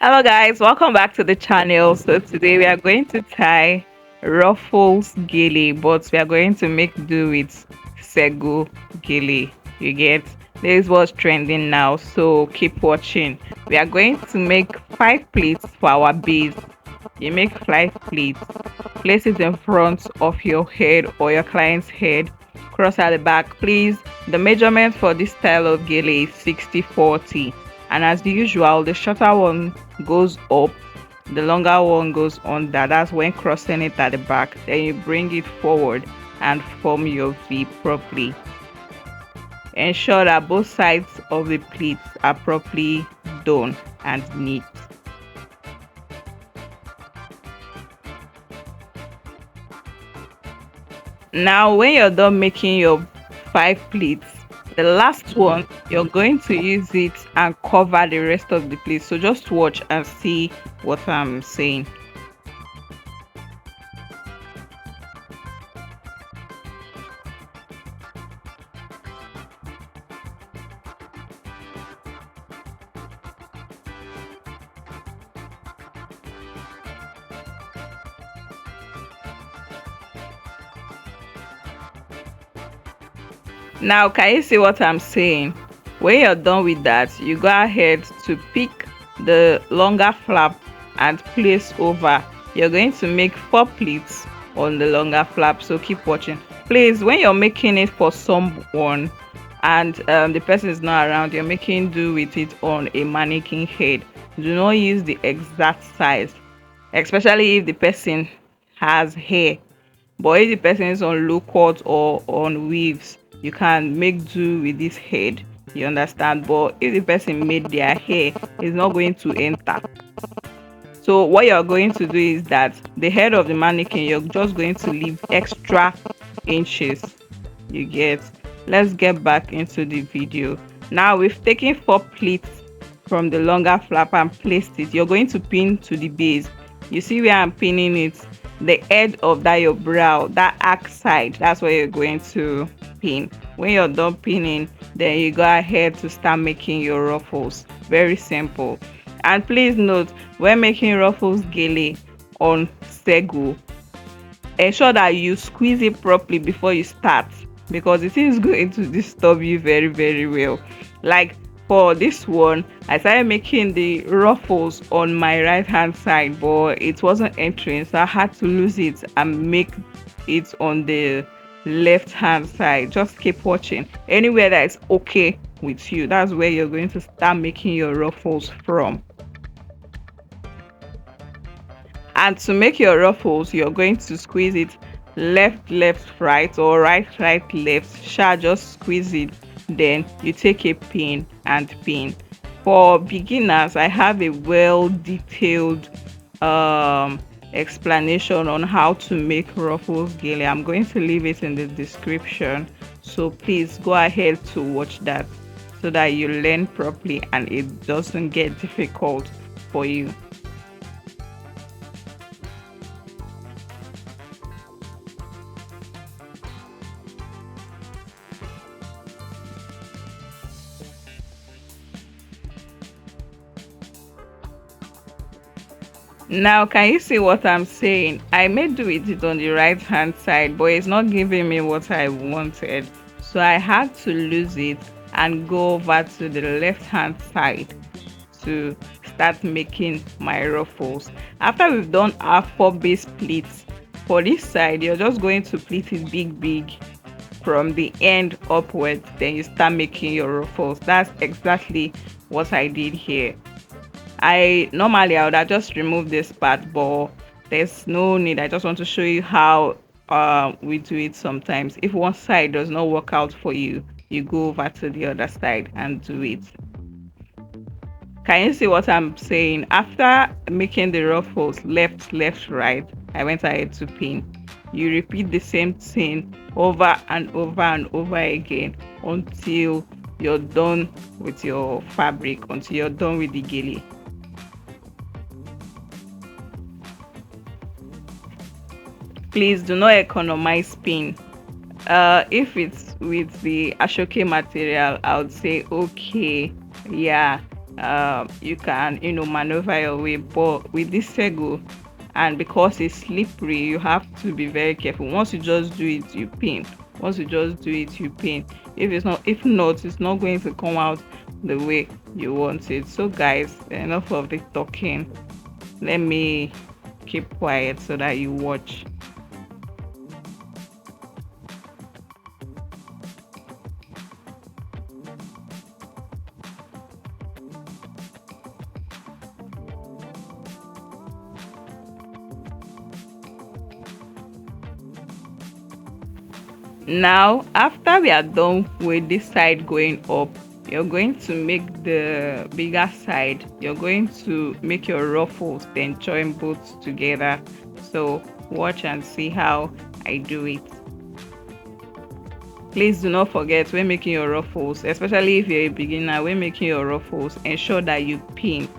Hello guys, welcome back to the channel. So today we are going to tie Ruffles Gele, but we are going to make do with Sego Gele. You get, this is what's trending now, so keep watching. We are going to make 5 pleats for our base. You make 5 pleats, place it in front of your head or your client's head, cross at the back. Please, the measurement for this style of gele is 60/40, and as usual the shorter one goes up, the longer one goes under. That's when crossing it at the back. Then you bring it forward and form your V properly. Ensure that both sides of the pleats are properly done and neat. Now when you're done making your 5 pleats, the last one you're going to use it and cover the rest of the pleats. So just watch and see what I'm saying. Now can you see what I'm saying? When you're done with that, you go ahead to pick the longer flap and place over. You're going to make 4 pleats on the longer flap, so keep watching. Please, when you're making it for someone and the person is not around, you're making do with it on a mannequin head. Do not use the exact size, especially if the person has hair. But if the person is on low cut or on weaves, you can make do with this head, you understand. But if the person made their hair, it's not going to enter. So what you're going to do is that the head of the mannequin, you're just going to leave extra inches. You get. Let's get back into the video. Now we've taken 4 pleats from the longer flap and placed it. You're going to pin to the base. You see where I'm pinning it? The edge of that your brow, that arc side, that's where you're going to pin. When you're done pinning, then you go ahead to start making your ruffles. Very simple. And please note, when making Ruffles Gele on Sego, ensure that you squeeze it properly before you start, because it is going to disturb you very well. Like for this one, I started making the ruffles on my right hand side, but it wasn't entering, so I had to lose it and make it on the left hand side. Just keep watching. Anywhere that is okay with you, that's where you're going to start making your ruffles from. And to make your ruffles, you're going to squeeze it left right, or right left. Just squeeze it, then you take a pin and pin. For beginners, I have a well detailed explanation on how to make Ruffles Gele. I'm going to leave it in the description, so please go ahead to watch that so that you learn properly and it doesn't get difficult for you. Now can you see what I'm saying? I made do with it on the right hand side, but it's not giving me what I wanted, so I had to lose it and go over to the left hand side to start making my ruffles. After we've done our 4 base pleats, for this side you're just going to pleat it big from the end upwards, then you start making your ruffles. That's exactly what I did here. I would have just removed this part, but there's no need. I just want to show you how we do it sometimes. If one side does not work out for you, you go over to the other side and do it. Can you see what I'm saying? After making the ruffles left right, I went ahead to pin. You repeat the same thing over and over again until you're done with your fabric, until you're done with the gele. Please do not economize pin. If it's with the ashoke material, I would say okay, yeah, you can maneuver your way. But with this Sego, and because it's slippery, you have to be very careful. Once you just do it, you pin. Once you just do it, you pin. If not, it's not going to come out the way you want it. So guys, enough of the talking. Let me keep quiet so that you watch. Now after we are done with this side going up, you're going to make the bigger side, you're going to make your ruffles, then join both together. So watch and see how I do it. Please do not forget, when making your ruffles, especially if you're a beginner, when making your ruffles, ensure that you pin.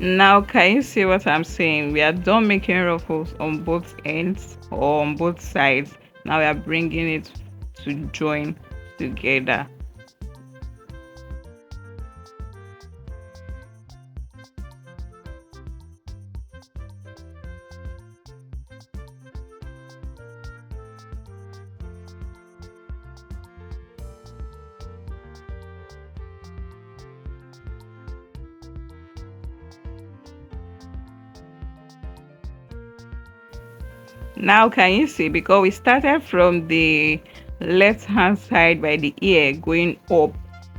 Now can you see what I'm saying? We are done making ruffles on both ends or on both sides. Now we are bringing it to join together. Now can you see, because we started from the left hand side by the ear going up,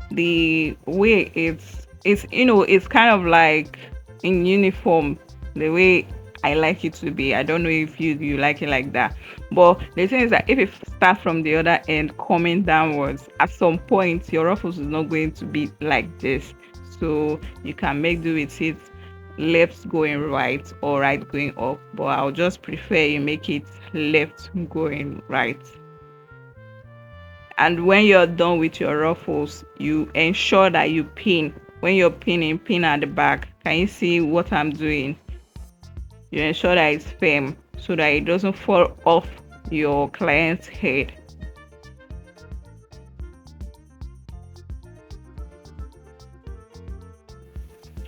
the way it's kind of like in uniform, the way I like it to be. I don't know if you like it like that, but the thing is that if you start from the other end coming downwards, at some point your ruffles is not going to be like this, so you can make do with it left going right or right going up, but I'll just prefer you make it left going right. And when you're done with your ruffles, you ensure that you pin. When you're pinning, pin at the back. Can you see what I'm doing? You ensure that it's firm so that it doesn't fall off your client's head.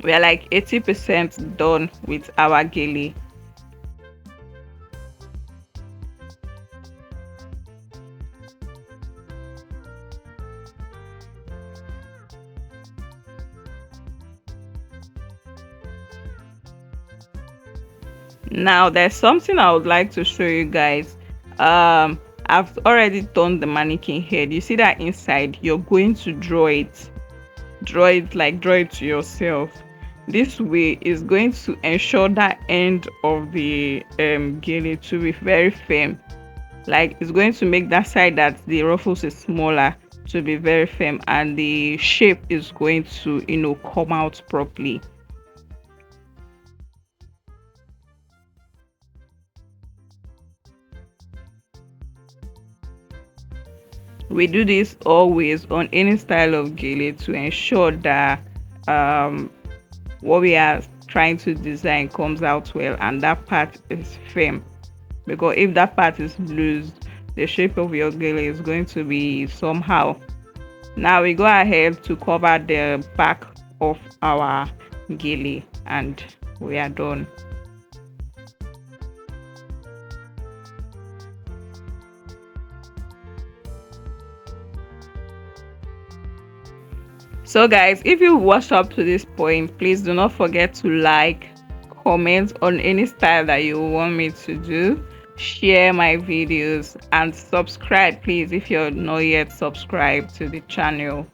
We are like 80% done with our gele. Now there's something I would like to show you guys. I've already done the mannequin head. You see that inside, you're going to draw it to yourself. This way is going to ensure that end of the gele to be very firm. Like, it's going to make that side that the ruffles is smaller to be very firm, and the shape is going to come out properly. We do this always on any style of gele to ensure that what we are trying to design comes out well and that part is firm, because if that part is loose, the shape of your gele is going to be somehow. Now we go ahead to cover the back of our gele and we are done. So guys, if you watched up to this point, please do not forget to like, comment on any style that you want me to do, share my videos, and subscribe please if you're not yet subscribed to the channel.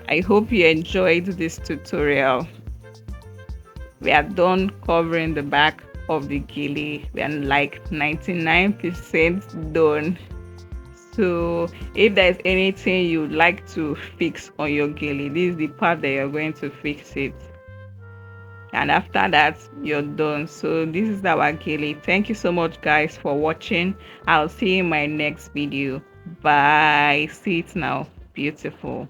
I hope you enjoyed this tutorial. We are done covering the back of the gele. We are like 99% done. So if there's anything you'd like to fix on your gele, this is the part that you're going to fix it, and after that you're done. So this is our gele. Thank you so much guys for watching. I'll see you in my next video. Bye. See it now. Beautiful.